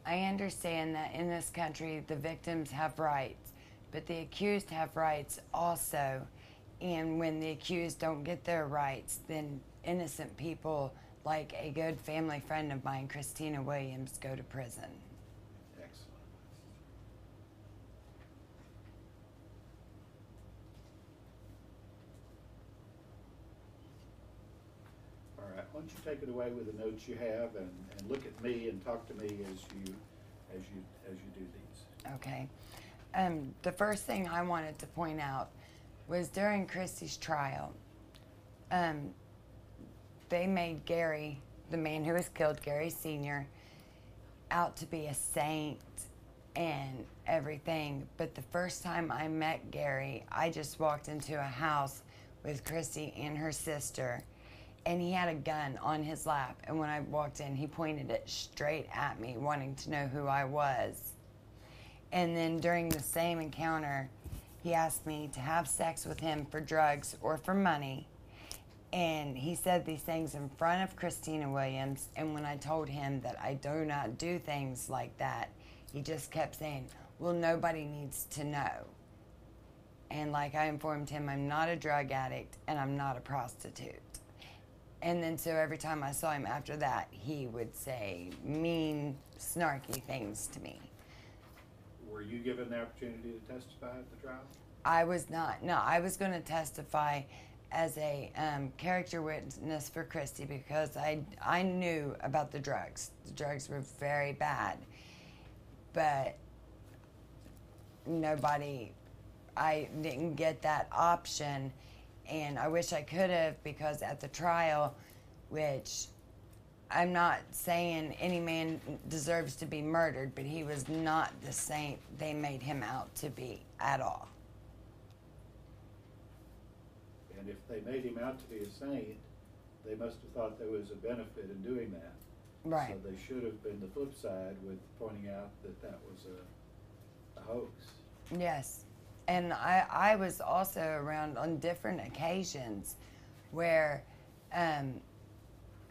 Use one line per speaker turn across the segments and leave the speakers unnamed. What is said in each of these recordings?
I understand that in this country the victims have rights, but the accused have rights also. And when the accused don't get their rights, then innocent people, like a good family friend of mine, Christina Williams, go to prison.
Excellent. All right, why don't you take it away with the notes you have, and look at me and talk to me as you do these.
Okay. The first thing I wanted to point out was during Christy's trial, they made Gary, the man who was killed, Gary Sr., out to be a saint and everything. But the first time I met Gary, I just walked into a house with Christy and her sister, and he had a gun on his lap. And when I walked in, he pointed it straight at me, wanting to know who I was. And then during the same encounter, he asked me to have sex with him for drugs or for money. And he said these things in front of Christina Williams. And when I told him that I do not do things like that, he just kept saying, well, nobody needs to know. And like I informed him, I'm not a drug addict and I'm not a prostitute. And then so every time I saw him after that, he would say mean, snarky things to me.
Were you given the opportunity to testify at the trial?
I was not. No, I was going to testify as a character witness for Christy because I knew about the drugs. The drugs were very bad. But I didn't get that option. And I wish I could have, because at the trial, which I'm not saying any man deserves to be murdered, but he was not the saint they made him out to be at all.
And if they made him out to be a saint, they must have thought there was a benefit in doing that.
Right.
So they should have been the flip side with pointing out that that was a hoax.
Yes. And I was also around on different occasions where,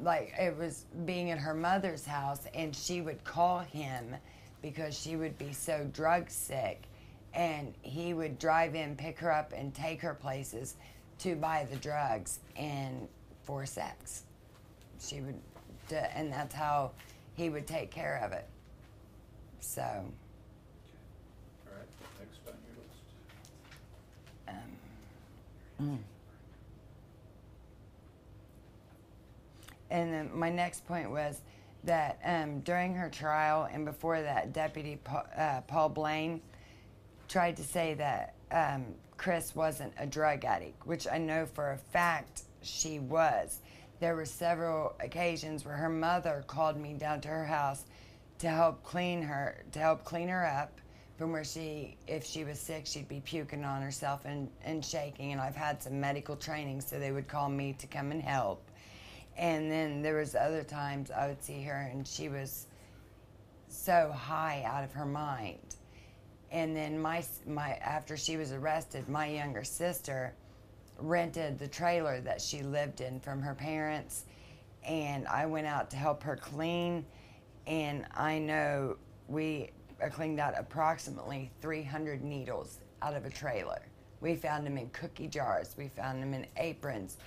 like, it was being at her mother's house, and she would call him because she would be so drug sick, and he would drive in, pick her up, and take her places to buy the drugs and for sex. She would, and that's how he would take care of it. So.
Okay. All right. Next on your list.
And then my next point was that during her trial and before that, Deputy Paul Blaine tried to say that Chris wasn't a drug addict, which I know for a fact she was. There were several occasions where her mother called me down to her house to help clean her up from where if she was sick, she'd be puking on herself and shaking. And I've had some medical training, so they would call me to come and help. And then there was other times I would see her and she was so high out of her mind. And then after she was arrested, my younger sister rented the trailer that she lived in from her parents, and I went out to help her clean, and I know I cleaned out approximately 300 needles out of a trailer. We found them in cookie jars. We found them in aprons.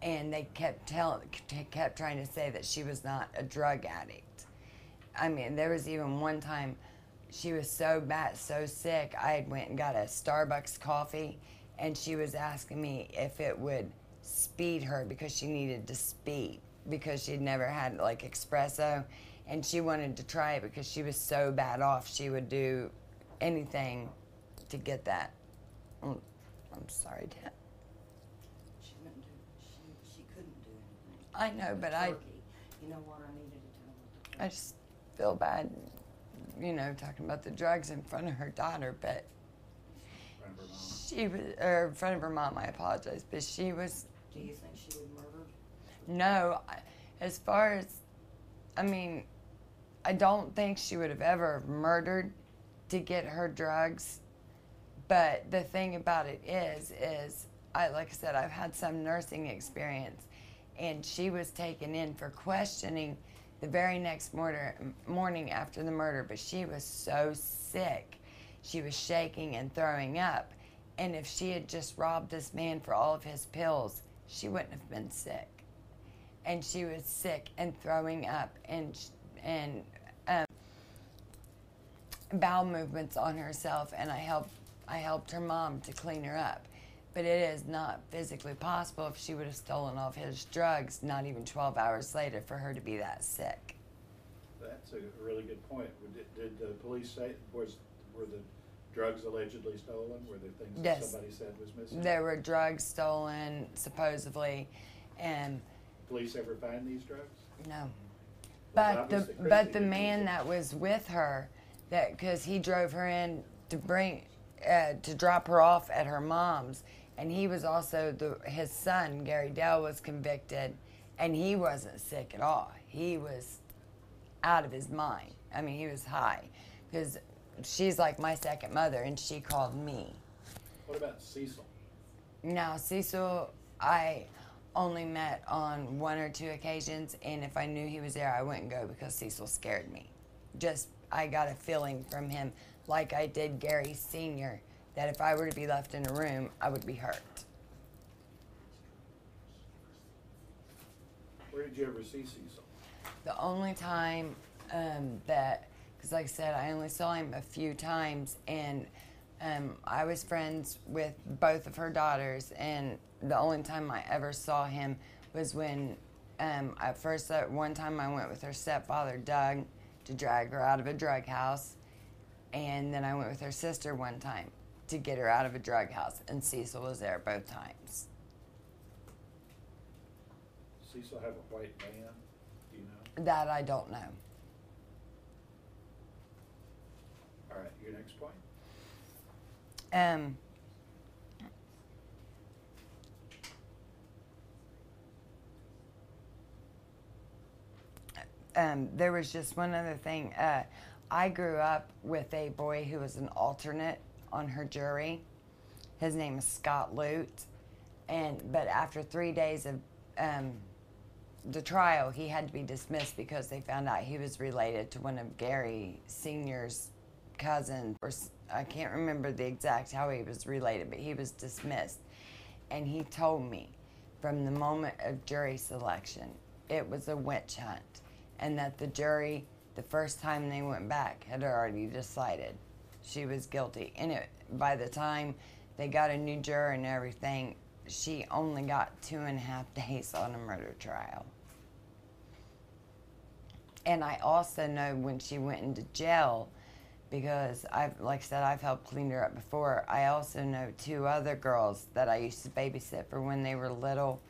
And they kept trying to say that she was not a drug addict. I mean, there was even one time she was so bad, so sick, I went and got a Starbucks coffee, and she was asking me if it would speed her because she needed to speed because she'd never had, like, espresso, and she wanted to try it because she was so bad off. She would do anything to get that. I'm sorry, Dad.
She couldn't do anything.
I know, but
You know what, I needed to tell her.
I just feel bad, talking about the drugs in front of her daughter, but she was, or in front of her mom, I apologize, but she was.
Do you think she would murder?
No, as far as, I don't think she would have ever murdered to get her drugs, but the thing about it is like I said, I've had some nursing experience, and she was taken in for questioning the very next morning after the murder, but she was so sick. She was shaking and throwing up. And if she had just robbed this man for all of his pills, she wouldn't have been sick. And she was sick and throwing up and bowel movements on herself, and I helped her mom to clean her up. But it is not physically possible if she would have stolen all of his drugs, not even 12 hours later, for her to be that sick.
That's a really good point. Did the police say, were the drugs allegedly stolen? Were there things that somebody said was missing?
There were drugs stolen, supposedly, and...
Police ever find these drugs?
No.
Well,
But the man that was with her, because he drove her in to drop her off at her mom's, and he was also his son, Gary Dell, was convicted, and he wasn't sick at all. He was out of his mind. I mean, he was high, because she's like my second mother, and she called me.
What about Cecil?
Now, Cecil, I only met on 1 or 2 occasions, and if I knew he was there, I wouldn't go because Cecil scared me. I got a feeling from him, like I did Gary Sr., that if I were to be left in a room, I would be hurt.
Where did you ever see Cecil?
The only time because like I said, I only saw him a few times, and I was friends with both of her daughters, and the only time I ever saw him was when one time I went with her stepfather, Doug, to drag her out of a drug house, and then I went with her sister one time to get her out of a drug house, and Cecil was there both times.
Cecil have a white van? Do you know?
That I don't know.
All right, your next point?
There was just one other thing. I grew up with a boy who was an alternate on her jury. His name is Scott Lute. But after 3 days of the trial, he had to be dismissed because they found out he was related to one of Gary Sr.'s cousins. I can't remember the exact how he was related, but he was dismissed. And he told me from the moment of jury selection, it was a witch hunt. And that the jury, the first time they went back, had already decided she was guilty. And by the time they got a new juror and everything, she only got 2.5 days on a murder trial. And I also know when she went into jail, because like I said, I've helped clean her up before. I also know 2 other girls that I used to babysit for when they were little.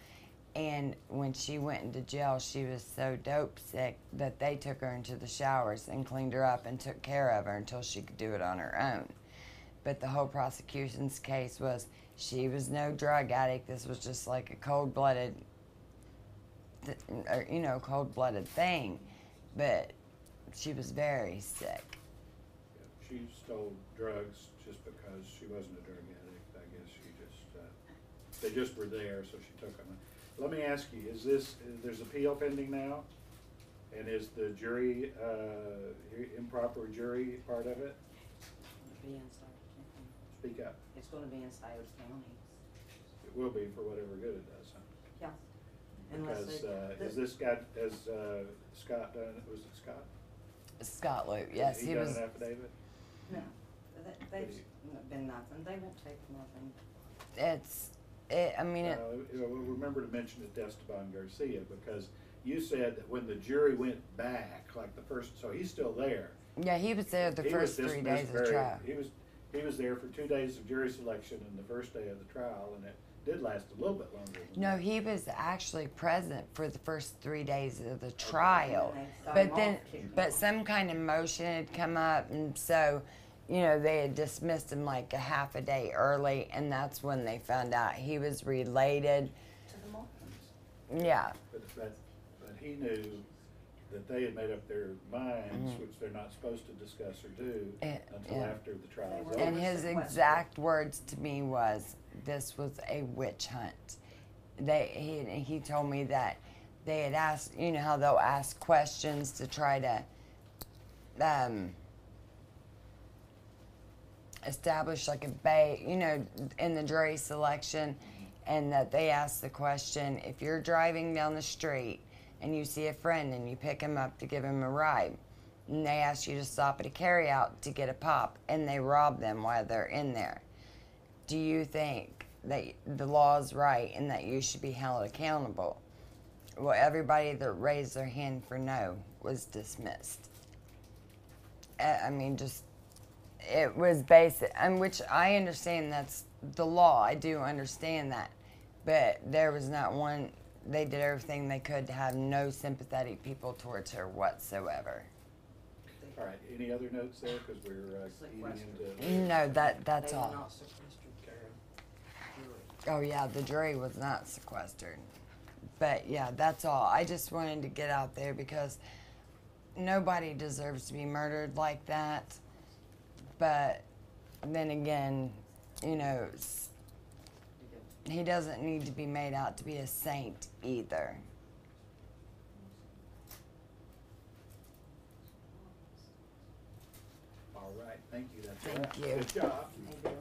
And when she went into jail, she was so dope sick that they took her into the showers and cleaned her up and took care of her until she could do it on her own. But the whole prosecution's case was she was no drug addict. This was just like a cold-blooded thing. But she was very sick.
Yeah, she stole drugs just because she wasn't a drug addict. I guess they just were there, so she took them. Let me ask you, there's appeal pending now? And is the jury, improper jury part of it?
It'll be in Stoddard County.
Speak up.
It's gonna be in Stoddard County.
It will be for whatever good it does, huh?
Yeah. Unless
Because, has Scott done, was it Scott?
Scott Lute, yes.
He done an affidavit?
No, they've been nothing. They won't take nothing.
Remember to mention Esteban Garcia, because you said that when the jury went back, like the first, so he's still there.
Yeah, he was there the first 3 days of the trial.
He was there for 2 days of jury selection and the first day of the trial, and it did last a little bit longer than
No,
that.
he was actually present for the first 3 days of the trial. But some kind of motion had come up, and so, they had dismissed him like a half a day early, and that's when they found out he was related.
To the Martins.
Yeah.
But he knew that they had made up their minds, which they're not supposed to discuss or do until after the trial is over.
And his exact words to me was, "This was a witch hunt." He told me that they had asked, you know how they'll ask questions to try to establish like you know, in the jury selection, and that they ask the question, if you're driving down the street and you see a friend and you pick him up to give him a ride, and they ask you to stop at a carryout to get a pop, and they rob them while they're in there, do you think that the law is right and that you should be held accountable? Well, everybody that raised their hand for no was dismissed. I mean, just, it was basic, and which I understand that's the law. I do understand that. But there was not one, they did everything they could to have no sympathetic people towards her whatsoever.
All right, any other notes there? Because we're eating into...
No, that's
They were
all.
not sequestered.
Karen?
Oh, yeah, the jury was not sequestered. But, yeah, that's all. I just wanted to get out there because nobody deserves to be murdered like that. But then again, you know, he doesn't need to be made out to be a saint either.
All right, thank you. That's
Thank
all.
you.
Good job.
Maybe